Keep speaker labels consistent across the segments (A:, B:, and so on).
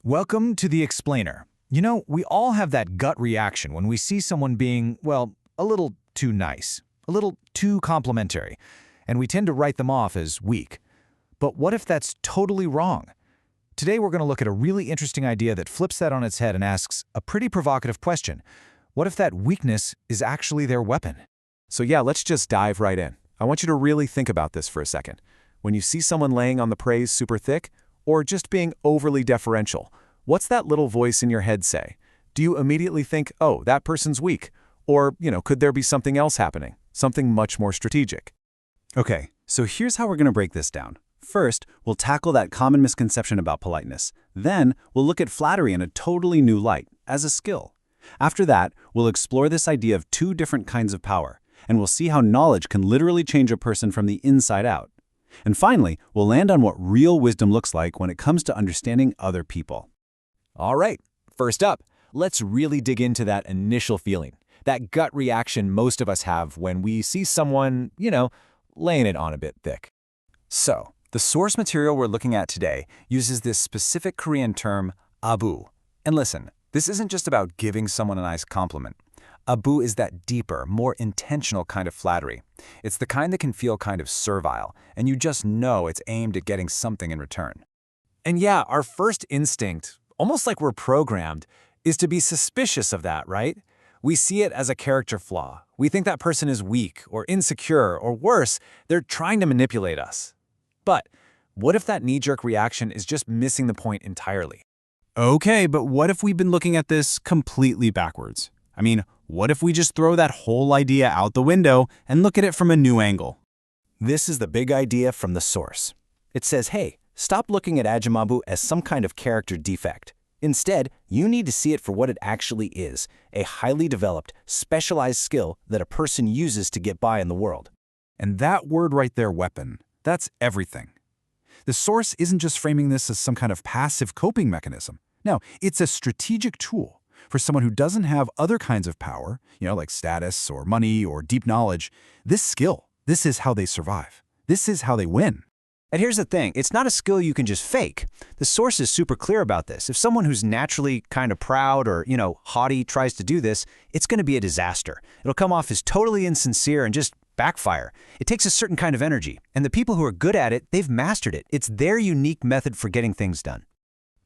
A: Welcome to The Explainer. You know, we all have that gut reaction when we see someone being, well, a little too nice, a little too complimentary, and we tend to write them off as weak. But what if that's totally wrong? Today we're going to look at a really interesting idea that flips that on its head and asks a pretty provocative question. What if that weakness is actually their weapon?
B: So yeah, let's just dive right in. I want you to really think about this for a second. When you see someone laying on the praise super thick, or just being overly deferential, what's that little voice in your head say? Do you immediately think, oh, that person's weak? Or, could there be something else happening? Something much more strategic?
C: Okay, so here's how we're going to break this down. First, we'll tackle that common misconception about politeness. Then, we'll look at flattery in a totally new light, as a skill. After that, we'll explore this idea of two different kinds of power, and we'll see how knowledge can literally change a person from the inside out. And finally, we'll land on what real wisdom looks like when it comes to understanding other people.
A: All right, first up, let's really dig into that initial feeling, that gut reaction most of us have when we see someone, laying it on a bit thick. So, the source material we're looking at today uses this specific Korean term, abu. And listen, this isn't just about giving someone a nice compliment. Abu is that deeper, more intentional kind of flattery. It's the kind that can feel kind of servile, and you just know it's aimed at getting something in return. And yeah, our first instinct, almost like we're programmed, is to be suspicious of that, right? We see it as a character flaw. We think that person is weak or insecure, or worse, they're trying to manipulate us. But what if that knee-jerk reaction is just missing the point entirely?
C: Okay, but what if we've been looking at this completely backwards? I mean, what if we just throw that whole idea out the window and look at it from a new angle?
D: This is the big idea from the source. It says, hey, stop looking at Ajimabu as some kind of character defect. Instead, you need to see it for what it actually is, a highly developed, specialized skill that a person uses to get by in the world.
C: And that word right there, weapon, that's everything. The source isn't just framing this as some kind of passive coping mechanism. No, it's a strategic tool for someone who doesn't have other kinds of power, like status or money or deep knowledge. This skill, this is how they survive. This is how they win.
D: And here's the thing, it's not a skill you can just fake. The source is super clear about this. If someone who's naturally kind of proud or, haughty tries to do this, it's going to be a disaster. It'll come off as totally insincere and just backfire. It takes a certain kind of energy, and the people who are good at it, they've mastered it. It's their unique method for getting things done.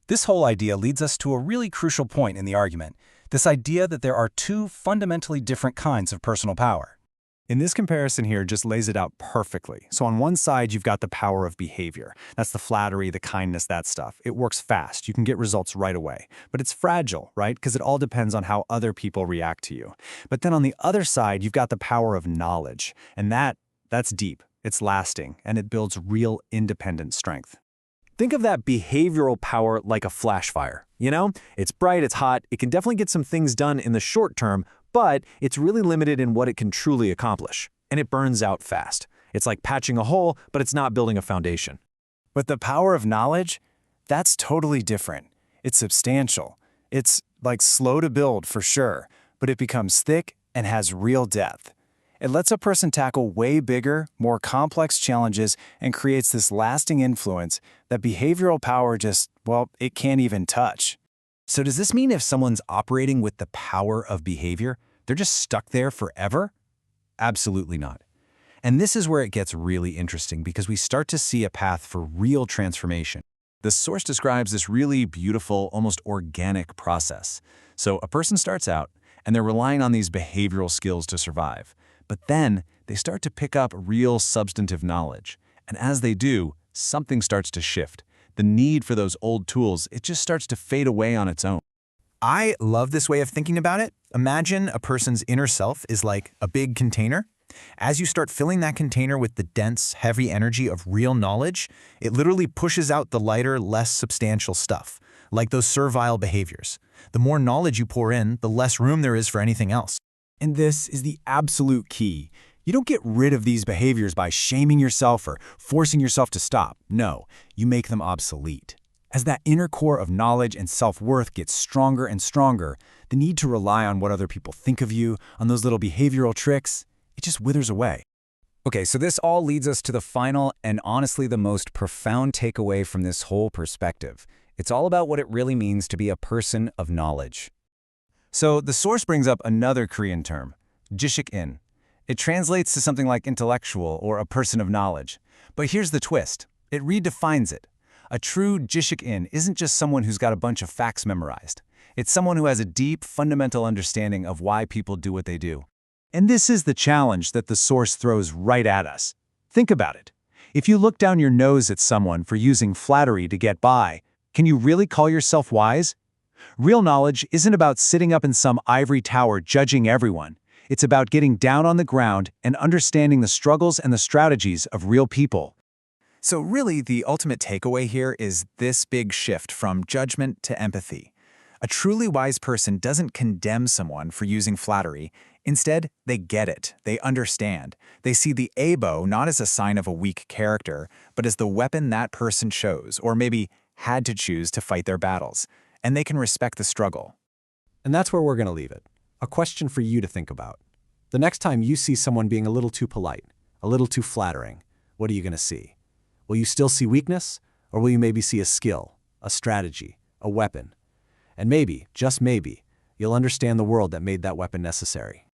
E: This whole idea leads us to a really crucial point in the argument, this idea that there are two fundamentally different kinds of personal power.
A: In this comparison here just lays it out perfectly. So on one side, you've got the power of behavior. That's the flattery, the kindness, that stuff. It works fast. You can get results right away. But it's fragile, right? Because it all depends on how other people react to you. But then on the other side, you've got the power of knowledge. And that's deep. It's lasting, and it builds real independent strength. Think of that behavioral power like a flash fire. It's bright, it's hot, it can definitely get some things done in the short term, but it's really limited in what it can truly accomplish. And it burns out fast. It's like patching a hole, but it's not building a foundation. But the power of knowledge, that's totally different. It's substantial. It's like slow to build for sure, but it becomes thick and has real depth. It lets a person tackle way bigger, more complex challenges and creates this lasting influence that behavioral power it can't even touch. So does this mean if someone's operating with the power of behavior, they're just stuck there forever? Absolutely not. And this is where it gets really interesting because we start to see a path for real transformation. The source describes this really beautiful, almost organic process. So a person starts out and they're relying on these behavioral skills to survive. But then they start to pick up real substantive knowledge. And as they do, something starts to shift. The need for those old tools, it just starts to fade away on its own. I love this way of thinking about it. Imagine a person's inner self is like a big container. As you start filling that container with the dense, heavy energy of real knowledge, it literally pushes out the lighter, less substantial stuff, like those servile behaviors. The more knowledge you pour in, the less room there is for anything else. And this is the absolute key. You don't get rid of these behaviors by shaming yourself or forcing yourself to stop. No, you make them obsolete. As that inner core of knowledge and self-worth gets stronger and stronger, the need to rely on what other people think of you, on those little behavioral tricks, it just withers away. Okay, so this all leads us to the final and honestly the most profound takeaway from this whole perspective.
D: It's all about what it really means to be a person of knowledge.
C: So the source brings up another Korean term, jishik-in. It translates to something like intellectual or a person of knowledge. But here's the twist. It redefines it. A true jishik-in isn't just someone who's got a bunch of facts memorized. It's someone who has a deep, fundamental understanding of why people do what they do.
B: And this is the challenge that the source throws right at us. Think about it. If you look down your nose at someone for using flattery to get by, can you really call yourself wise? Real knowledge isn't about sitting up in some ivory tower judging everyone. It's about getting down on the ground and understanding the struggles and the strategies of real people.
A: So really, the ultimate takeaway here is this big shift from judgment to empathy. A truly wise person doesn't condemn someone for using flattery. Instead, they get it. They understand. They see the abo not as a sign of a weak character, but as the weapon that person chose, or maybe had to choose to fight their battles. And they can respect the struggle.
C: And that's where we're going to leave it. A question for you to think about. The next time you see someone being a little too polite, a little too flattering, what are you going to see? Will you still see weakness, or will you maybe see a skill, a strategy, a weapon? And maybe, just maybe, you'll understand the world that made that weapon necessary.